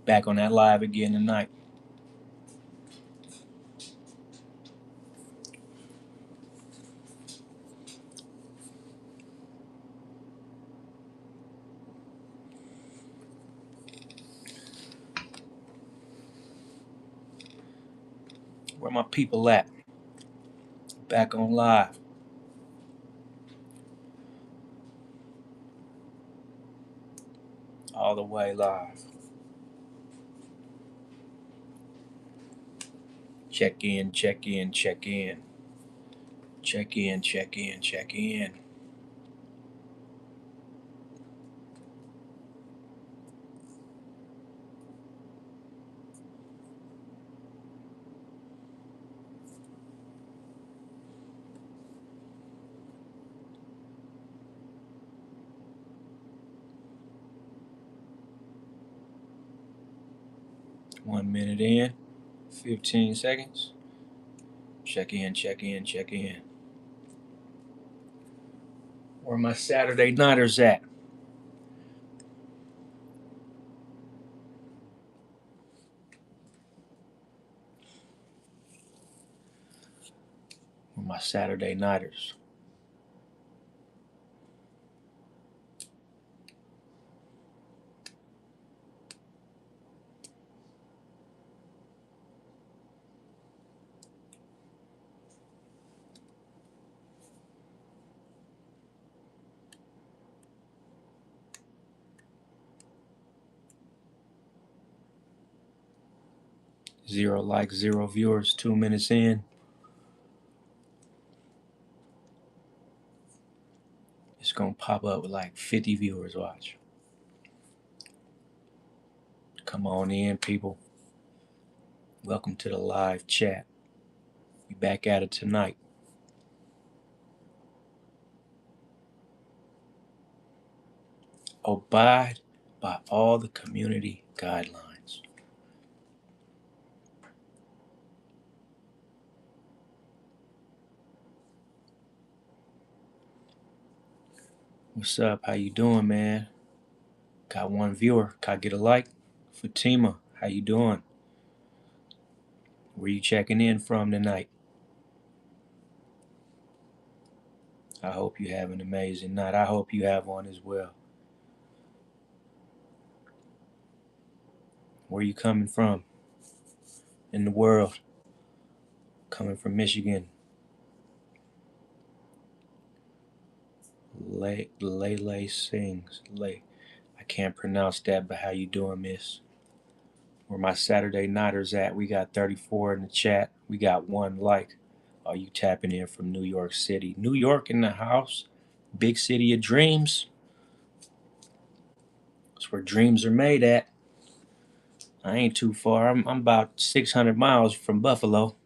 Back on that live again tonight. Where my people at? Back on live. All the way live. Check in, check in, check in. Check in, check in, check in. One minute in, 15 seconds. Check in, check in, check in. Where my Saturday nighters at? Where my Saturday nighters? Zero likes, zero viewers, 2 minutes in. It's gonna pop up with like 50 viewers. Watch. Come on in, people. Welcome to the live chat. We back at it tonight. Abide by all the community guidelines. What's up? How you doing, man? Got one viewer. Can I get a like? Fatima, how you doing? Where you checking in from tonight? I hope you have an amazing night. I hope you have one as well. Where you coming from in the world? Coming from Michigan. Lele sings. I can't pronounce that, but how you doing, miss? Where my Saturday nighters at? We got 34 in the chat. We got one like. Are you tapping in from New York City? New York in the house. Big city of dreams. That's where dreams are made at. I ain't too far. I'm about 600 miles from Buffalo.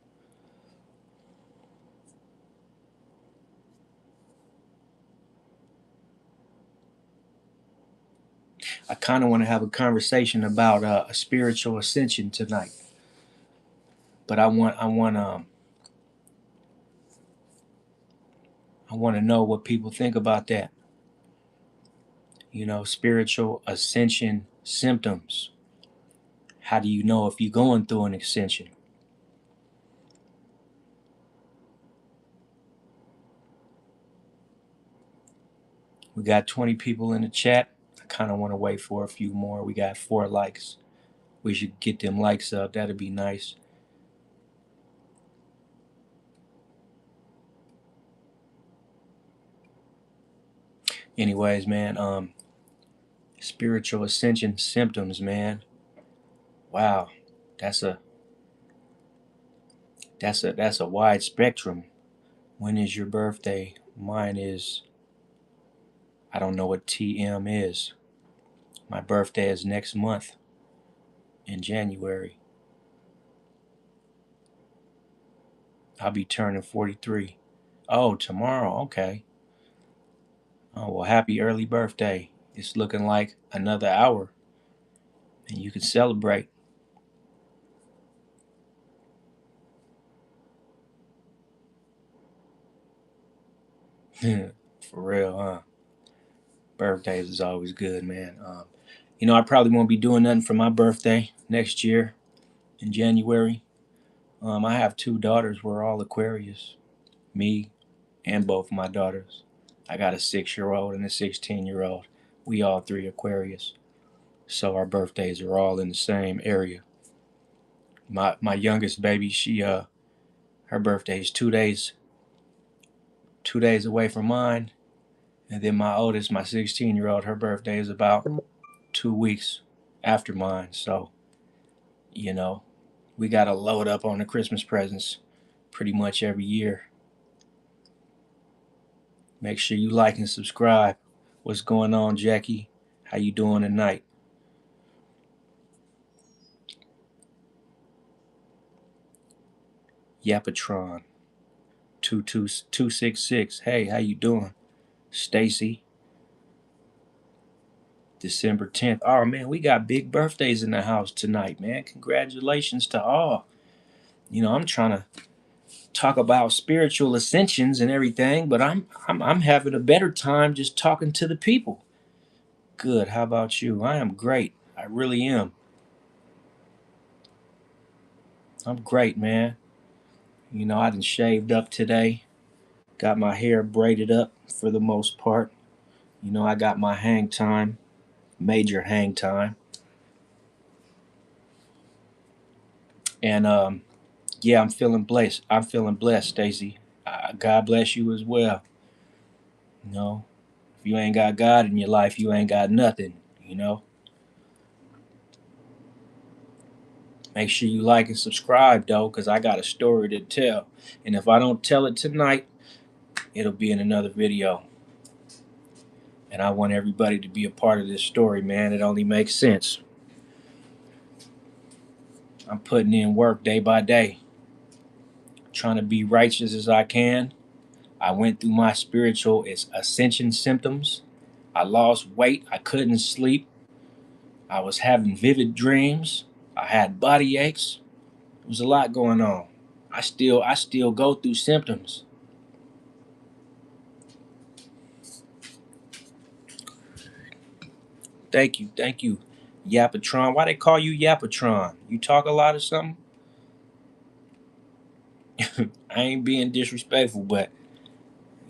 I kind of want to have a conversation about a spiritual ascension tonight, but I want to know what people think about that. You know, spiritual ascension symptoms. How do you know if you're going through an ascension? We got 20 people in the chat. I kind of want to wait for a few more. We got 4 likes. We should get them likes up. That'd be nice. Anyways, man, spiritual ascension symptoms, man. Wow, that's a wide spectrum. When is your birthday? Mine is, I don't know what TM is. My birthday is next month in January. I'll be turning 43. Oh, tomorrow. Okay. Oh, well, happy early birthday. It's looking like another hour and you can celebrate. For real, huh? Birthdays is always good, man. I probably won't be doing nothing for my birthday next year in January. I have two daughters. We're all Aquarius. Me and both my daughters. I got a 6-year-old and a 16-year-old. We all three Aquarius. So our birthdays are all in the same area. My youngest baby, her birthday is 2 days away from mine. And then my oldest, my 16-year-old, her birthday is about 2 weeks after mine. So, you know, we got to load up on the Christmas presents pretty much every year. Make sure you like and subscribe. What's going on, Jackie? How you doing tonight? Yapatron 22266. Hey, how you doing? Stacy, December 10th. Oh man, we got big birthdays in the house tonight, man. Congratulations to all. I'm trying to talk about spiritual ascensions and everything, but I'm having a better time just talking to the people. Good. How about you? I am great. I really am. I'm great, man. I done shaved up today. Got my hair braided up for the most part. I got my hang time, major hang time. And yeah, I'm feeling blessed. I'm feeling blessed, Stacy. God bless you as well. You know, if you ain't got God in your life, you ain't got nothing. You know. Make sure you like and subscribe though, because I got a story to tell. And if I don't tell it tonight, it'll be in another video. And I want everybody to be a part of this story, man. It only makes sense. I'm putting in work day by day, trying to be righteous as I can. I went through my spiritual ascension symptoms. I lost weight. I couldn't sleep. I was having vivid dreams. I had body aches. There was a lot going on. I still go through symptoms. Thank you, Yapatron. Why they call you Yapatron? You talk a lot or something? I ain't being disrespectful, but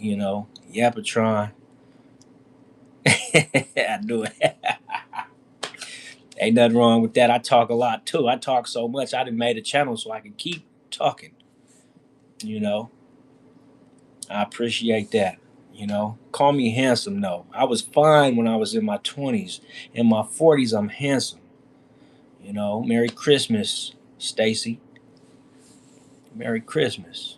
Yapatron. I do it. Ain't nothing wrong with that. I talk a lot too. I talk so much. I done made a channel so I can keep talking. You know, I appreciate that. Call me handsome though. I was fine when I was in my 20s. In my 40s, I'm handsome. Merry Christmas, Stacy. Merry Christmas.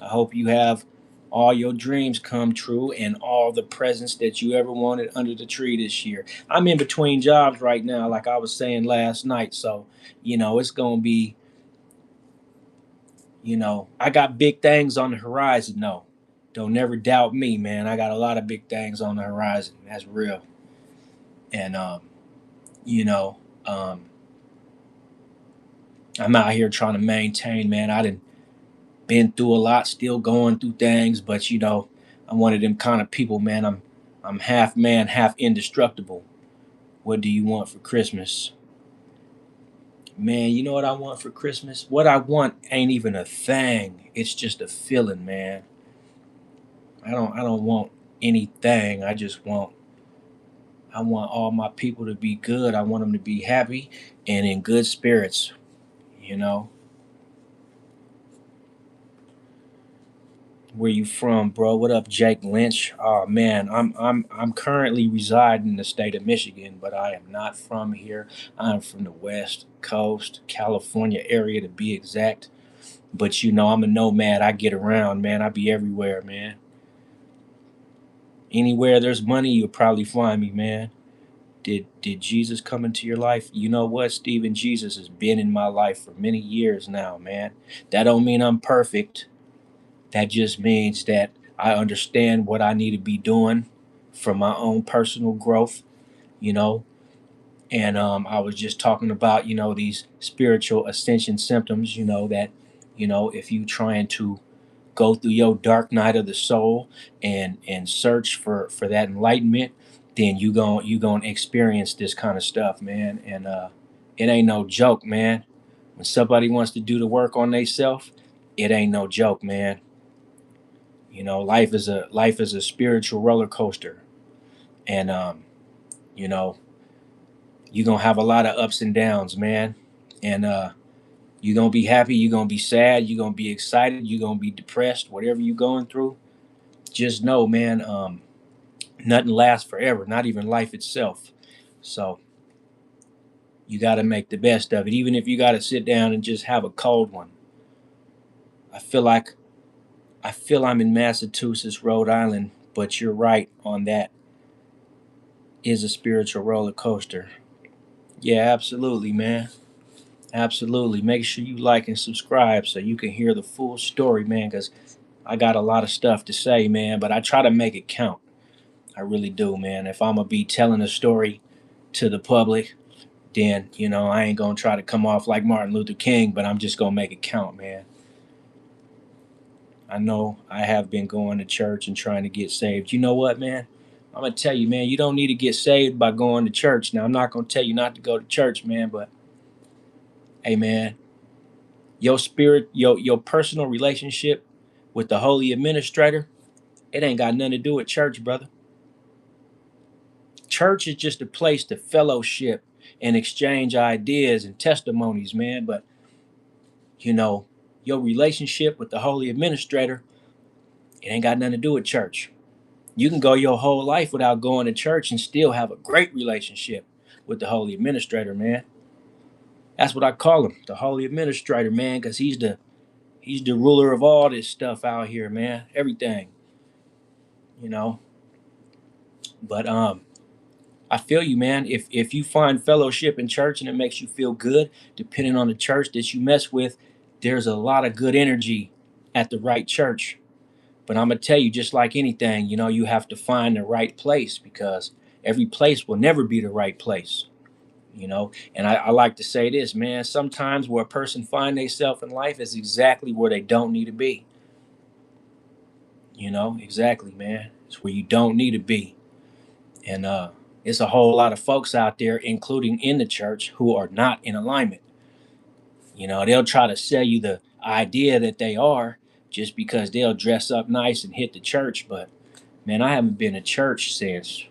I hope you have all your dreams come true and all the presents that you ever wanted under the tree this year. I'm in between jobs right now, like I was saying last night. So, it's going to be, I got big things on the horizon. No, don't never doubt me, man. I got a lot of big things on the horizon. That's real. And, you know, um, I'm out here trying to maintain, man. I done been through a lot, still going through things, but I'm one of them kind of people, man. I'm half man, half indestructible. What do you want for Christmas? Man, you know what I want for Christmas? What I want ain't even a thing. It's just a feeling, man. I don't want anything. I want all my people to be good. I want them to be happy and in good spirits, you know. Where you from, bro? What up, Jake Lynch? Oh man, I'm currently residing in the state of Michigan, but I am not from here. I'm from the West Coast, California area to be exact. But I'm a nomad. I get around, man. I be everywhere, man. Anywhere there's money, you'll probably find me, man. Did Jesus come into your life? You know what, Stephen? Jesus has been in my life for many years now, man. That don't mean I'm perfect. That just means that I understand what I need to be doing for my own personal growth, you know. And I was just talking about, these spiritual ascension symptoms, that, if you trying to go through your dark night of the soul and search for that enlightenment, then you gonna experience this kind of stuff, man. And it ain't no joke, man. When somebody wants to do the work on theyself, it ain't no joke, man. Life is a spiritual roller coaster, and you know, you're gonna have a lot of ups and downs, man. And you're gonna be happy, you're gonna be sad, you're gonna be excited, you're gonna be depressed, whatever you're going through. Just know, man, nothing lasts forever, not even life itself. So you got to make the best of it, even if you got to sit down and just have a cold one. I feel like I feel I'm in Massachusetts, Rhode Island, but you're right on that. Is a spiritual roller coaster. Yeah, absolutely, man. Absolutely. Make sure you like and subscribe so you can hear the full story, man, because I got a lot of stuff to say, man, but I try to make it count. I really do, man. If I'm going to be telling a story to the public, then, I ain't going to try to come off like Martin Luther King, but I'm just going to make it count, man. I know I have been going to church and trying to get saved. You know what, man? I'm going to tell you, man, you don't need to get saved by going to church. Now, I'm not going to tell you not to go to church, man, but hey, man, your spirit, your personal relationship with the Holy Administrator, it ain't got nothing to do with church, brother. Church is just a place to fellowship and exchange ideas and testimonies, man. But, you know, your relationship with the Holy Administrator, it ain't got nothing to do with church. You can go your whole life without going to church and still have a great relationship with the Holy Administrator, man. That's what I call him, the Holy Administrator, man, because he's the ruler of all this stuff out here, man. Everything, you know. But I feel you, man. If you find fellowship in church and it makes you feel good, depending on the church that you mess with, there's a lot of good energy at the right church. But I'm gonna tell you, just like anything, you have to find the right place because every place will never be the right place. And I like to say this, man. Sometimes where a person find themselves in life is exactly where they don't need to be. Exactly, man. It's where you don't need to be. And it's a whole lot of folks out there, including in the church, who are not in alignment. They'll try to sell you the idea that they are just because they'll dress up nice and hit the church. But man, I haven't been to church since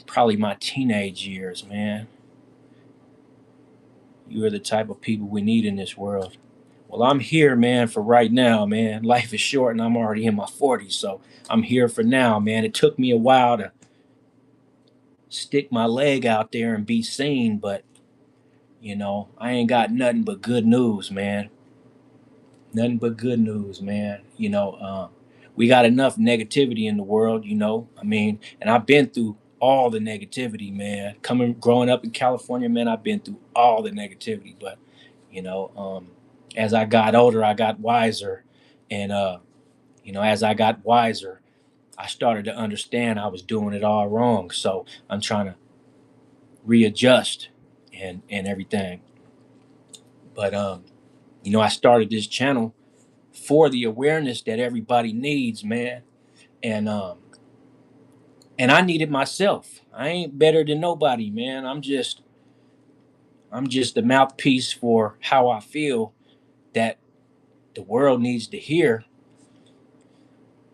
probably my teenage years, man. You are the type of people we need in this world. Well, I'm here, man, for right now, man. Life is short and I'm already in my 40s, so I'm here for now, man. It took me a while to stick my leg out there and be seen, but I ain't got nothing but good news, man. Nothing but good news, man. We got enough negativity in the world, and I've been through all the negativity, man. Growing up in California, man, I've been through all the negativity. But, you know, um, as I got older, I got wiser. And, as I got wiser, I started to understand I was doing it all wrong. So I'm trying to readjust and everything. But, I started this channel for the awareness that everybody needs, man. And and I need it myself. I ain't better than nobody, man. I'm just the mouthpiece for how I feel that the world needs to hear.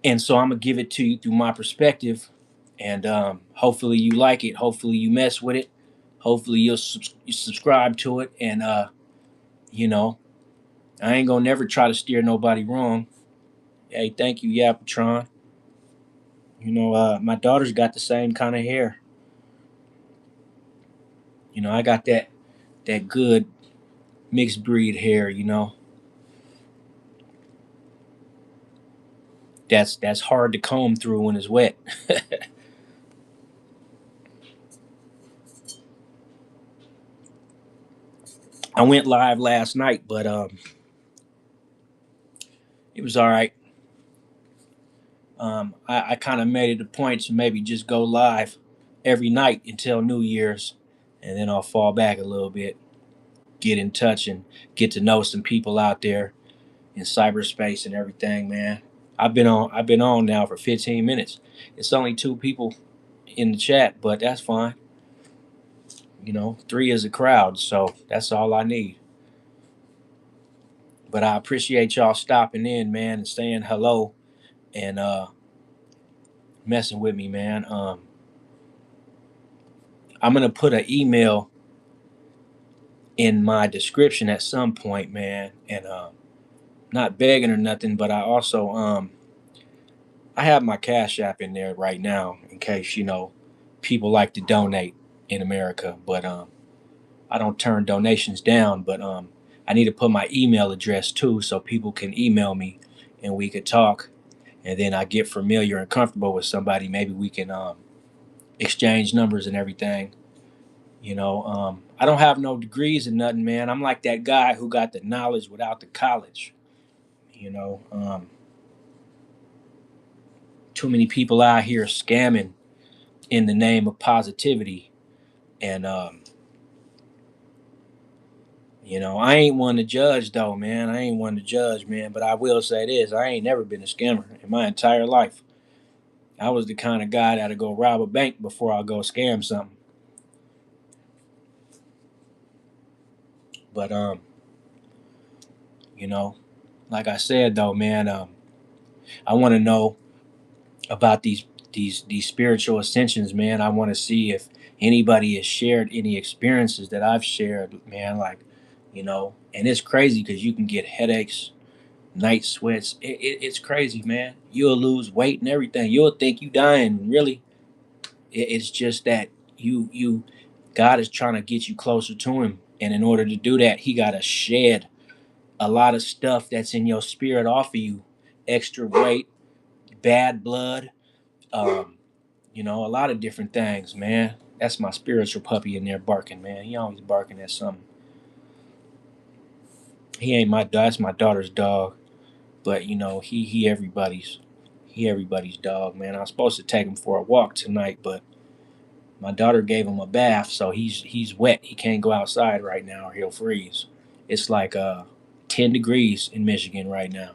And so I'm gonna give it to you through my perspective. And hopefully you like it. Hopefully you mess with it. Hopefully you subscribe to it. And you know, I ain't gonna never try to steer nobody wrong. Hey, thank you, Yapatron. My daughter's got the same kind of hair. I got that good mixed breed hair. That's hard to comb through when it's wet. I went live last night, but it was all right. I kind of made it a point to maybe just go live every night until New Year's, and then I'll fall back a little bit, get in touch, and get to know some people out there in cyberspace and everything, man. I've been on now for 15 minutes. It's only two people in the chat, but that's fine. 3 is a crowd, so that's all I need. But I appreciate y'all stopping in, man, and saying hello and messing with me, man. I'm gonna put an email in my description at some point, man, and not begging or nothing, but I also I have my Cash App in there right now in case people like to donate in America, but I don't turn donations down, but I need to put my email address too so people can email me and we could talk. And then I get familiar and comfortable with somebody. Maybe we can exchange numbers and everything. I don't have no degrees and nothing, man. I'm like that guy who got the knowledge without the college. You know, um, Too many people out here scamming in the name of positivity. And I ain't one to judge though, man. I ain't one to judge, man. But I will say this: I ain't never been a scammer in my entire life. I was the kind of guy that'd go rob a bank before I go scam something. But you know, like I said though, man, I want to know about these spiritual ascensions, man. I want to see if anybody has shared any experiences that I've shared, man. And it's crazy because you can get headaches, night sweats. It's crazy, man. You'll lose weight and everything. You'll think you dying. Really, it's just that you God is trying to get you closer to Him, and in order to do that, He got to shed a lot of stuff that's in your spirit off of you, extra weight, bad blood, um, a lot of different things, man. That's my spiritual puppy in there barking, man. He always barking at something. He ain't my dog. That's my daughter's dog. But he everybody's dog, man. I was supposed to take him for a walk tonight, but my daughter gave him a bath, so he's wet. He can't go outside right now or he'll freeze. It's like 10 degrees in Michigan right now.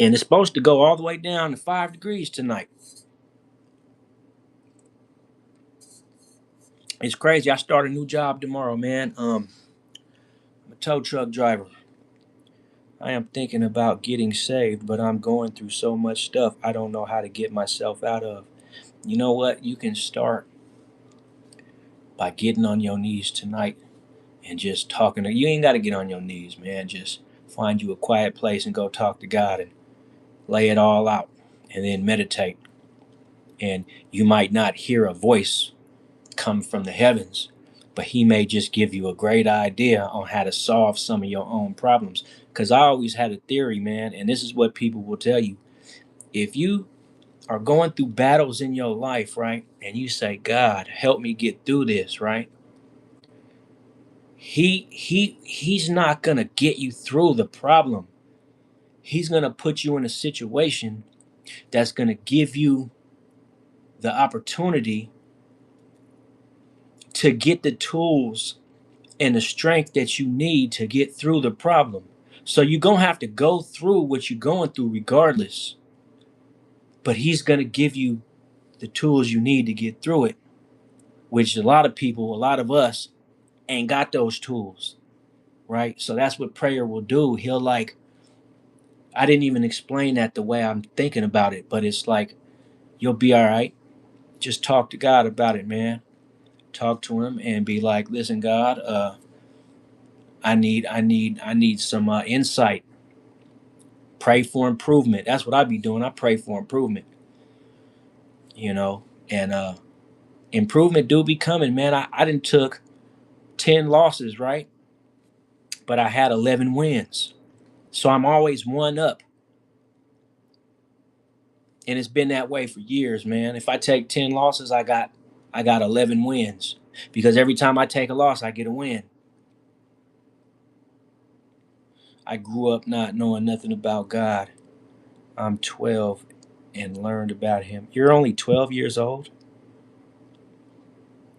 And it's supposed to go all the way down to 5 degrees tonight. It's crazy. I start a new job tomorrow, man. I'm a tow truck driver. I am thinking about getting saved, but I'm going through so much stuff I don't know how to get myself out of. You know what? You can start by getting on your knees tonight and just talking to you. Ain't got to get on your knees, man. Just find you a quiet place and go talk to God and lay it all out and then meditate. And you might not hear a voice come from the heavens, but he may just give you a great idea on how to solve some of your own problems. Because I always had a theory, man, and this is what people will tell you. If you are going through battles in your life, right, and you say, God, help me get through this, right? He's not gonna get you through the problem. He's gonna put you in a situation that's gonna give you the opportunity to get the tools and the strength that you need to get through the problem. So you're going to have to go through what you're going through regardless. But he's going to give you the tools you need to get through it, which a lot of people, a lot of us ain't got those tools, right? So that's what prayer will do. He'll I didn't even explain that the way I'm thinking about it, but it's like, you'll be all right. Just talk to God about it, man. Talk to him and be like, listen, God, I need some insight. Pray for improvement. That's what I be doing. I pray for improvement, you know, and improvement do be coming, man. I didn't took 10 losses, right? But I had 11 wins. So I'm always one up. And it's been that way for years, man. If I take 10 losses, I got 11 wins. Because every time I take a loss, I get a win. I grew up not knowing nothing about God. I'm 12 and learned about him. You're only 12 years old?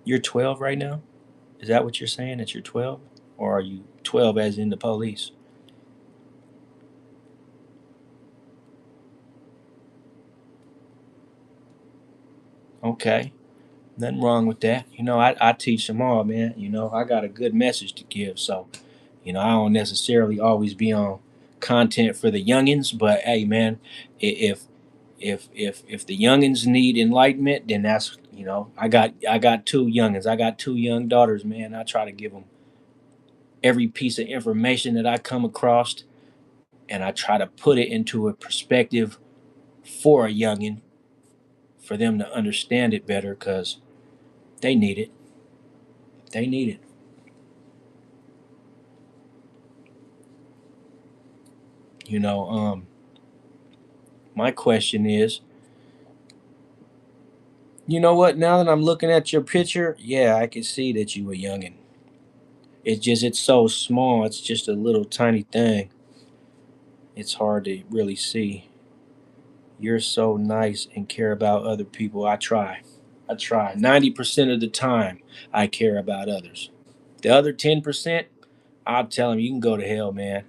You're 12 right now? Is that what you're saying, that you're 12? Or are you 12 as in the police? Okay. Nothing wrong with that. I teach them all, man. I got a good message to give. So, I don't necessarily always be on content for the youngins, but hey, man, if if the youngins need enlightenment, then that's I got two youngins. I got two young daughters, man. I try to give them every piece of information that I come across, and I try to put it into a perspective for a youngin for them to understand it better, because they need it. They need it. You know, my question is, you know what? Now that I'm looking at your picture, yeah, I can see that you a youngin. It's so small. It's just a little tiny thing. It's hard to really see. You're so nice and care about other people. I try. I try. 90% of the time, I care about others. The other 10%, I'll tell them, you can go to hell, man.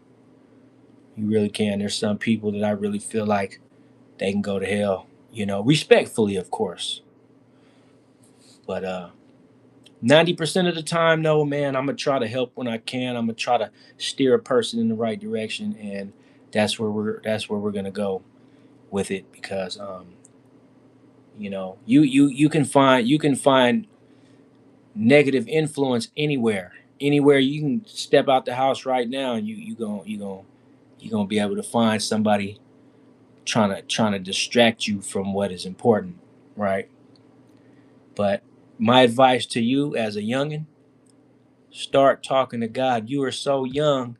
You really can. There's some people that I really feel like they can go to hell. Respectfully, of course. But 90% of the time, no, man, I'm gonna try to help when I can. I'm gonna try to steer a person in the right direction, and that's where we're gonna go with it, because you can find negative influence anywhere. You can step out the house right now, and you gonna be able to find somebody trying to distract you from what is important, right? But my advice to you as a youngin: start talking to God. You are so young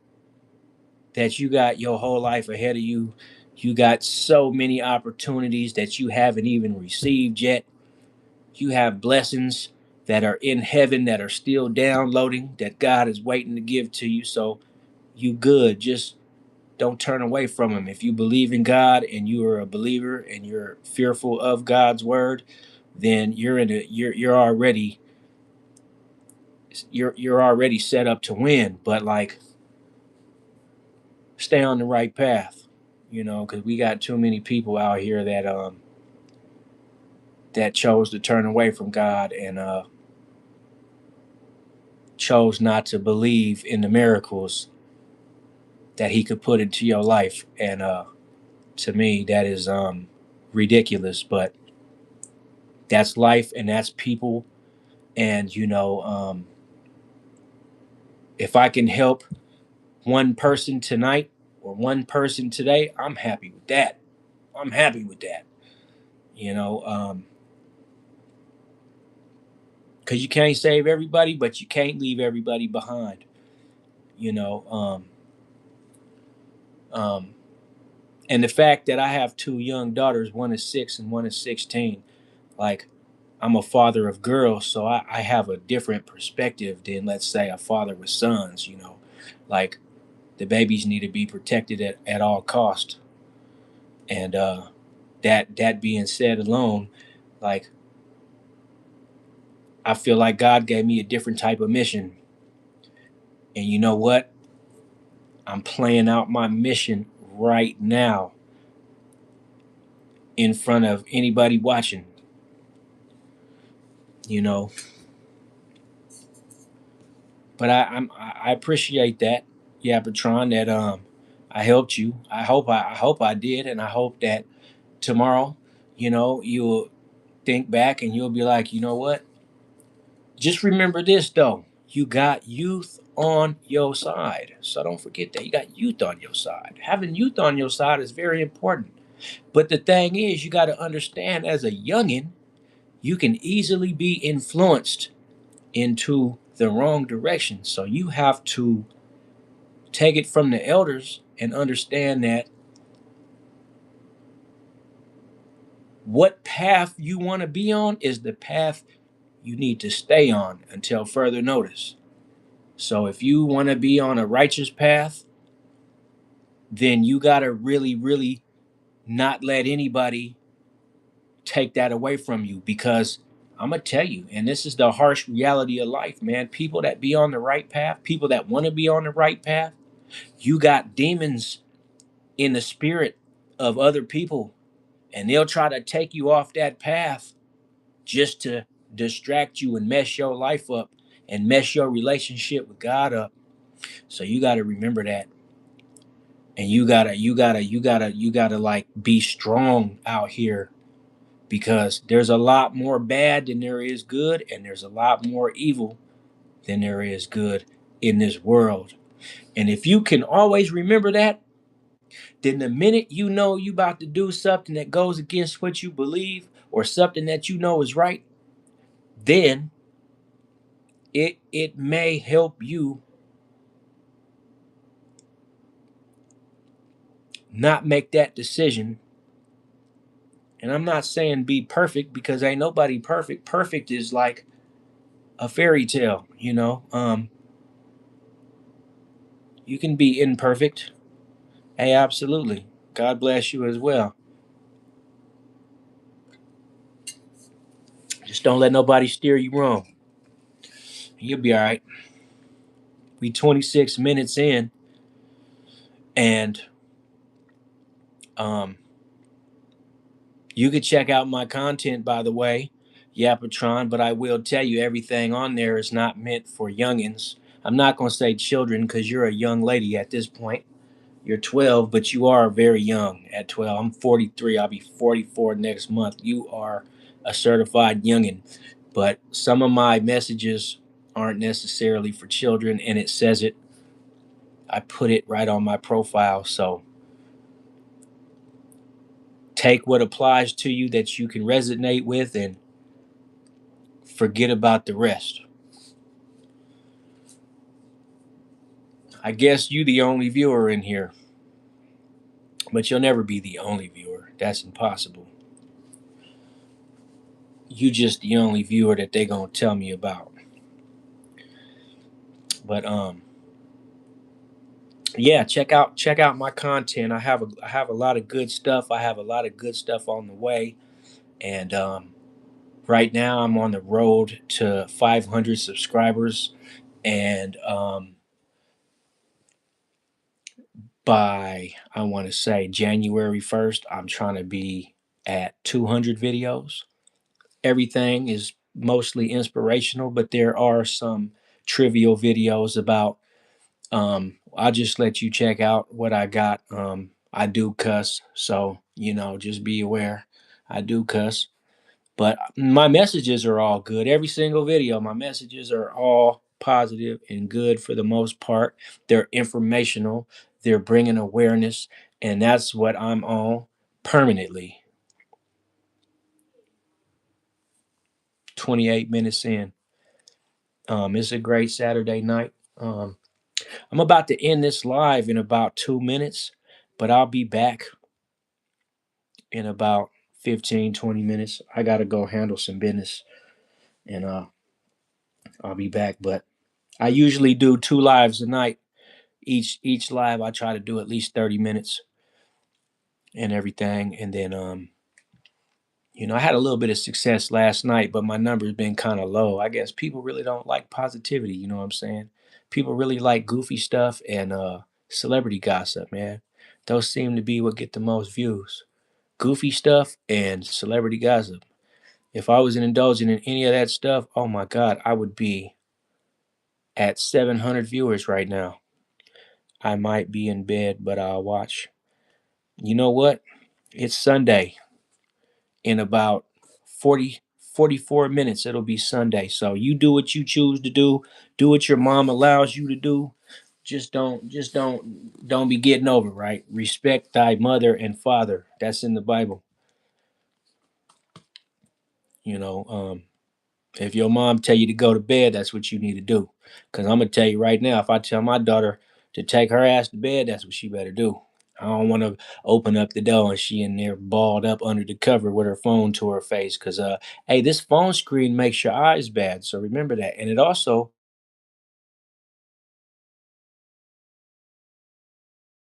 that you got your whole life ahead of you. You got so many opportunities that you haven't even received yet. You have blessings that are in heaven that are still downloading, that God is waiting to give to you. So you good. Just don't turn away from him. If you believe in God and you are a believer and you're fearful of God's word, then you're already set up to win. But like, stay on the right path, because we got too many people out here that chose to turn away from God, and chose not to believe in the miracles that He could put into your life. And to me, that is ridiculous. But that's life, and that's people. And if I can help one person tonight or one person today, I'm happy with that. I'm happy with that. You know, because you can't save everybody, but you can't leave everybody behind. You know, um, and the fact that I have two young daughters, one is 6 and one is 16, like, I'm a father of girls, so I have a different perspective than, let's say, a father with sons. Like, the babies need to be protected at all cost. And that being said alone, like, I feel like God gave me a different type of mission. And you know what? I'm playing out my mission right now in front of anybody watching. You know, but I appreciate that. Yeah, Patron, that I helped you. I hope I did, and I hope that tomorrow, you'll think back and you'll be like, you know what? Just remember this though. You got youth on your side. So don't forget that you got youth on your side. Having youth on your side is very important. But the thing is, you got to understand, as a youngin, you can easily be influenced into the wrong direction. So you have to take it from the elders and understand that what path you want to be on is the path you need to stay on until further notice. So if you want to be on a righteous path, then you got to really, really not let anybody take that away from you, because I'm going to tell you, and this is the harsh reality of life, man. People that be on the right path, people that want to be on the right path, you got demons in the spirit of other people, and they'll try to take you off that path just to distract you and mess your life up and mess your relationship with God up. So you got to remember that. And you gotta like be strong out here, because there's a lot more bad than there is good, and there's a lot more evil than there is good in this world. And if you can always remember that, then the minute you know you about to do something that goes against what you believe or something that you know is right, then it may help you not make that decision. And I'm not saying be perfect, because ain't nobody perfect. Perfect is like a fairy tale, you know. You can be imperfect. Hey, absolutely. God bless you as well. Just don't let nobody steer you wrong. You'll be all right. We 26 minutes in, and um, you could check out my content, by the way, Yapatron. But I will tell you, everything on there is not meant for youngins. I'm not gonna say children, because you're a young lady at this point. You're 12, but you are very young at 12. I'm 43. I'll be 44 next month. You are a certified youngin. But some of my messages aren't necessarily for children, and it says it. I put it right on my profile. So take what applies to you that you can resonate with, and forget about the rest. I guess you the only viewer in here, but you'll never be the only viewer. That's impossible. You just the only viewer that they gonna tell me about. But yeah, check out my content. I have a lot of good stuff. I have a lot of good stuff on the way, and right now I'm on the road to 500 subscribers, and by I want to say January 1st, I'm trying to be at 200 videos. Everything is mostly inspirational, but there are some trivial videos about. I'll just let you check out what I got. I do cuss, so just be aware. I do cuss, but my messages are all good. Every single video, my messages are all positive and good for the most part. They're informational. They're bringing awareness, and that's what I'm on permanently. 28 minutes in. It's a great Saturday night. I'm about to end this live in about 2 minutes, but I'll be back in about 15, 20 minutes. I got to go handle some business, and I'll be back. But I usually do 2 lives a night. Each live, I try to do at least 30 minutes and everything. And then, I had a little bit of success last night, but my number's been kind of low. I guess people really don't like positivity. You know what I'm saying? People really like goofy stuff and celebrity gossip, man. Those seem to be what get the most views. Goofy stuff and celebrity gossip. If I was indulging in any of that stuff, oh my God, I would be at 700 viewers right now. I might be in bed, but I'll watch. You know what? It's Sunday. In about 40, 44 minutes, it'll be Sunday. So you do what you choose to do. Do what your mom allows you to do. Just don't be getting over, right? Respect thy mother and father. That's in the Bible. You know, if your mom tell you to go to bed, that's what you need to do. Cause I'm gonna tell you right now, if I tell my daughter to take her ass to bed, that's what she better do. I don't want to open up the door and she in there balled up under the cover with her phone to her face. Cause hey, this phone screen makes your eyes bad. So remember that. And it also